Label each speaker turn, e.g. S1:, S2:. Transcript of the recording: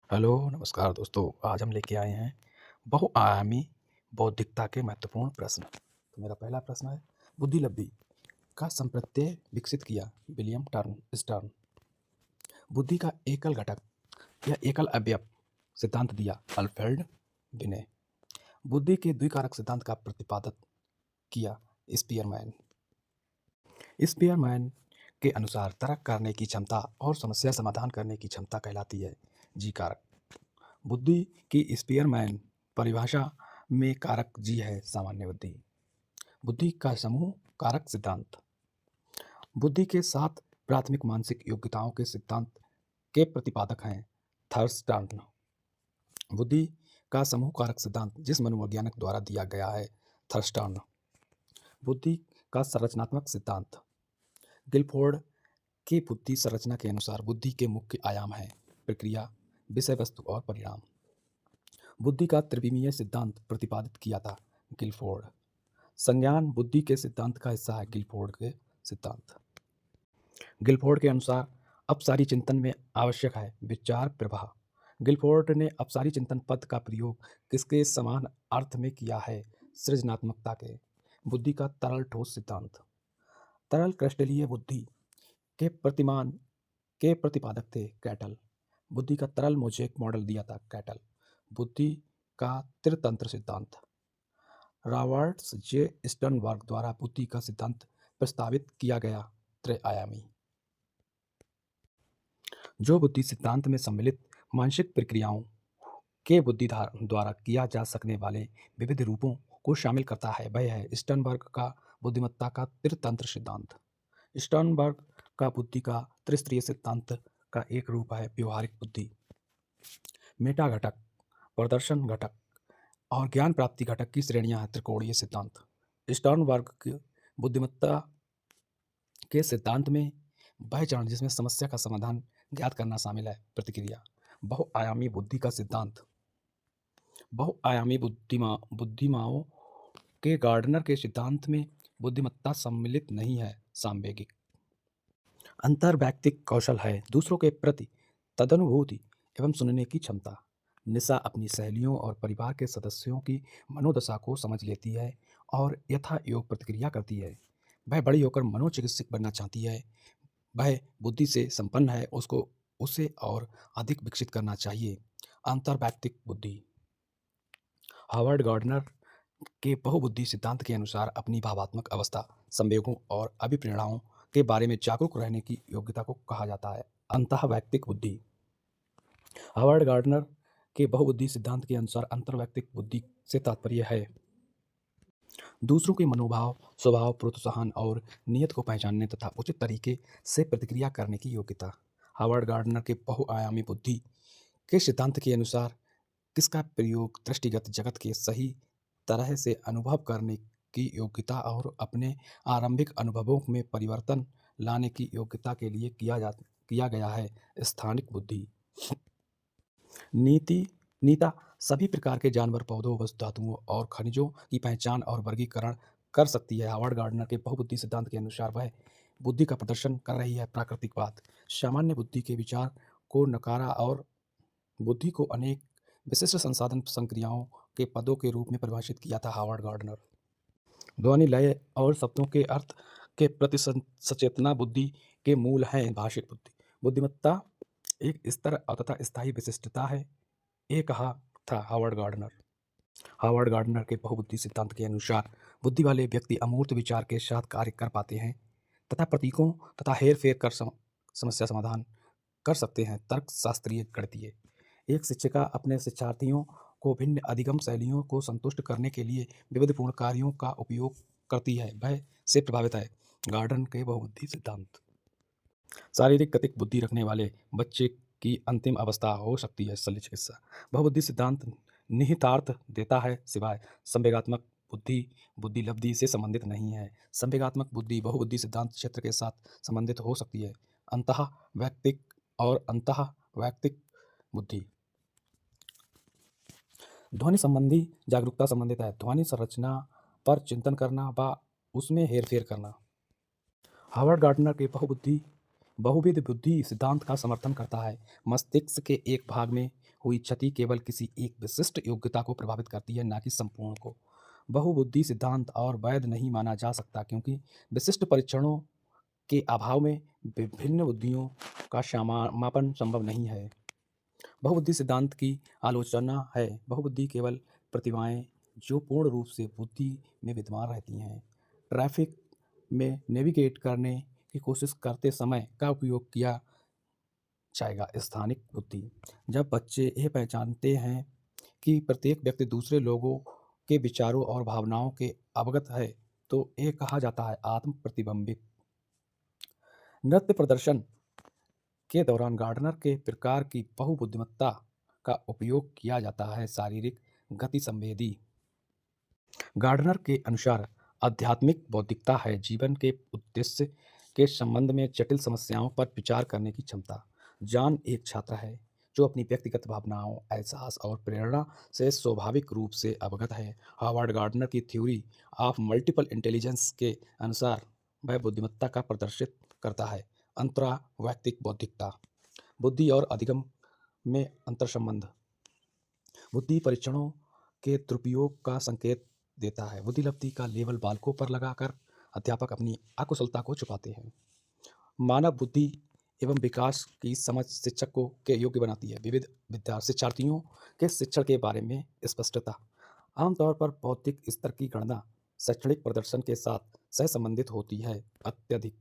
S1: Hello, नमस्कार दोस्तों। आज हम लेके आए हैं बहुआयामी बौद्धिकता के महत्वपूर्ण प्रश्न। तो मेरा पहला प्रश्न है, बुद्धिलब्धि का संप्रत्यय विकसित किया विलियम स्टर्न। बुद्धि का एकल घटक या एकल अवयव सिद्धांत दिया अल्फ्रेड बिने। बुद्धि के द्विकारक सिद्धांत का प्रतिपादन किया स्पीयरमैन। स्पीयरमैन के अनुसार तर्क करने की क्षमता और समस्या समाधान करने की क्षमता कहलाती है जी कारक। बुद्धि की स्पीयरमैन परिभाषा में कारक जी है सामान्य बुद्धि। बुद्धि का समूह कारक सिद्धांत। बुद्धि के 7 प्राथमिक मानसिक योग्यताओं के सिद्धांत के प्रतिपादक हैं थर्स्टन। बुद्धि का समूह कारक सिद्धांत जिस मनोवैज्ञानिक द्वारा दिया गया है थर्स्टन। बुद्धि का संरचनात्मक सिद्धांत। गिलफोर्ड की बुद्धि संरचना के अनुसार बुद्धि के मुख्य आयाम हैं प्रक्रिया, विषय वस्तु और परिणाम। बुद्धि का त्रिविमीय सिद्धांत प्रतिपादित किया था गिलफोर्ड। संज्ञान बुद्धि के सिद्धांत का हिस्सा है गिलफोर्ड के सिद्धांत। गिलफोर्ड के अनुसार अपसारी चिंतन में आवश्यक है विचार प्रवाह। गिलफोर्ड ने अपसारी चिंतन पद का प्रयोग किसके समान अर्थ में किया है सृजनात्मकता के। बुद्धि का तरल ठोस सिद्धांत। तरल क्रिस्टलीय बुद्धि के प्रतिपादक थे कैटल। बुद्धि का तरल मोज़ेक मॉडल दिया था कैटल। बुद्धि का त्रितंत्र सिद्धांत। रॉबर्ट्स जे स्टर्नबर्ग द्वारा बुद्धि का सिद्धांत प्रस्तावित किया गया त्रयायामी। जो बुद्धि सिद्धांत में सम्मिलित मानसिक प्रक्रियाओं के बुद्धि द्वारा किया जा सकने वाले विविध रूपों को शामिल करता है वह है स्टर्नबर्ग का बुद्धिमत्ता का त्रितंत्र सिद्धांत। स्टर्नबर्ग का बुद्धि का त्रिस्तरीय सिद्धांत का एक रूप है व्यवहारिक बुद्धि। मेटा घटक, प्रदर्शन घटक और ज्ञान प्राप्ति घटक की श्रेणियां हैं त्रिकोणीय सिद्धांत। स्टर्नबर्ग की बुद्धिमत्ता के सिद्धांत में वह चरण जिसमें समस्या का समाधान ज्ञात करना शामिल है प्रतिक्रिया। बहुआयामी बुद्धि का सिद्धांत। बहुआयामी बुद्धिमाओं के गार्डनर के सिद्धांत में बुद्धिमत्ता सम्मिलित नहीं है सांवेगिक। अंतर्वैयक्तिक कौशल है दूसरों के प्रति तदनुभूति एवं सुनने की क्षमता। निशा अपनी सहेलियों और परिवार के सदस्यों की मनोदशा को समझ लेती है और यथा योग प्रतिक्रिया करती है। वह बड़ी होकर मनोचिकित्सक बनना चाहती है। वह बुद्धि से संपन्न है, उसको उसे और अधिक विकसित करना चाहिए। अंतर्वैयक्तिक बुद्धि। हावर्ड गार्डनर के बहुबुद्धि सिद्धांत के अनुसार अपनी भावात्मक अवस्था, संवेगों और अभिप्रेरणाओं के बारे में जागरूक रहने की योग्यता को कहा जाता है अंतःवैयक्तिक बुद्धि। हावर्ड गार्डनर के बहुबुद्धि सिद्धांत के अनुसार अंतर्वैयक्तिक बुद्धि से तात्पर्य है दूसरों के मनोभाव, स्वभाव, प्रोत्साहन और नियत को पहचानने तथा उचित तरीके से प्रतिक्रिया करने की योग्यता। हावर्ड गार्डनर के बहुआयामी बुद्धि के सिद्धांत के अनुसार किसका प्रयोग दृष्टिगत जगत के सही तरह से अनुभव करने की योग्यता और अपने आरंभिक अनुभवों में परिवर्तन लाने की योग्यता के लिए किया गया है स्थानिक बुद्धि। नीता सभी प्रकार के जानवर, पौधों, वस्तु, धातुओं और खनिजों की पहचान और वर्गीकरण कर सकती है। हावर्ड गार्डनर के बहुबुद्धि सिद्धांत के अनुसार वह बुद्धि का प्रदर्शन कर रही है प्राकृतिकवाद। सामान्य बुद्धि के विचार को नकारा और बुद्धि को अनेक विशिष्ट संसाधन संक्रियाओं के पदों के रूप में परिभाषित किया था हावर्ड गार्डनर। ध्वनि, लय और शब्दों के अर्थ के प्रति सचेतना बुद्धि के मूल हैं भाषिक बुद्धि। बुद्धिमत्ता एक स्तर तथा स्थायी विशिष्टता है ये कहा था हावर्ड गार्डनर। हावर्ड गार्डनर के बहुबुद्धि सिद्धांत के अनुसार बुद्धि वाले व्यक्ति अमूर्त विचार के साथ कार्य कर पाते हैं तथा प्रतीकों तथा हेर फेर कर समस्या समाधान कर सकते हैं तर्क शास्त्रीय गणितीय। एक शिक्षिका अपने शिक्षार्थियों को भिन्न अधिगम शैलियों को संतुष्ट करने के लिए विविधपूर्ण कार्यों का उपयोग करती है वह से प्रभावित है गार्डन के बहुबुद्धि सिद्धांत। शारीरिक गतिक बुद्धि रखने वाले बच्चे की अंतिम अवस्था हो सकती है शल्य चिकित्सा। बहुबुद्धि सिद्धांत निहितार्थ देता है सिवाय संवेगात्मक बुद्धि बुद्धिलब्धि से संबंधित नहीं है। संवेगात्मक बुद्धि बहुबुद्धि सिद्धांत क्षेत्र के साथ संबंधित हो सकती है अंतः वैयक्तिक और अंतः वैयक्तिक बुद्धि। ध्वनि संबंधी जागरूकता संबंधित है ध्वनि संरचना पर चिंतन करना व उसमें हेरफेर करना। हावर्ड गार्डनर के बहुविध बुद्धि सिद्धांत का समर्थन करता है। मस्तिष्क के एक भाग में हुई क्षति केवल किसी एक विशिष्ट योग्यता को प्रभावित करती है, ना कि संपूर्ण को। बहुबुद्धि सिद्धांत और वैध नहीं माना जा सकता क्योंकि विशिष्ट परीक्षणों के अभाव में विभिन्न बुद्धियों का मापन संभव नहीं है। बहुबुद्धि सिद्धांत की आलोचना है। बहुबुद्धि केवल प्रतिभाएं जो पूर्ण रूप से बुद्धि में विद्यमान रहती हैं। ट्रैफिक में नेविगेट करने की कोशिश करते समय का उपयोग किया जाएगा। स्थानिक बुद्धि, जब बच्चे यह पहचानते हैं कि प्रत्येक व्यक्ति दूसरे लोगों के विचारों और भावनाओं के अवगत है, तो यह कहा जाता है आत्म प्रतिबिंबित। नृत्य प्रदर्शन के दौरान गार्डनर के प्रकार की बहुबुद्धिमत्ता का उपयोग किया जाता है। शारीरिक गति संवेदी। गार्डनर के अनुसार आध्यात्मिक बौद्धिकता है जीवन के उद्देश्य के संबंध में जटिल समस्याओं पर विचार करने की क्षमता। जॉन एक छात्र है जो अपनी व्यक्तिगत भावनाओं, एहसास और प्रेरणा से स्वाभाविक रूप से अवगत है। हावर्ड गार्डनर की थ्योरी ऑफ मल्टीपल इंटेलिजेंस के अनुसार वह बुद्धिमत्ता का प्रदर्शित करता है। अंतरावैयक्तिक बौद्धिकता। बुद्धि और अधिगम में अंतर्संबंध। बुद्धि परीक्षणों के दुरुपयोग का संकेत देता है। बुद्धिलब्धि का लेबल बालकों पर लगाकर अध्यापक अपनी अकुशलता को छुपाते हैं। मानव बुद्धि एवं विकास की समझ शिक्षकों के योग्य बनाती है। विविध शिक्षार्थियों के शिक्षण के बारे में स्पष्टता। आमतौर पर बौद्धिक स्तर की गणना शैक्षणिक प्रदर्शन के साथ सहसंबंधित होती है। अत्यधिक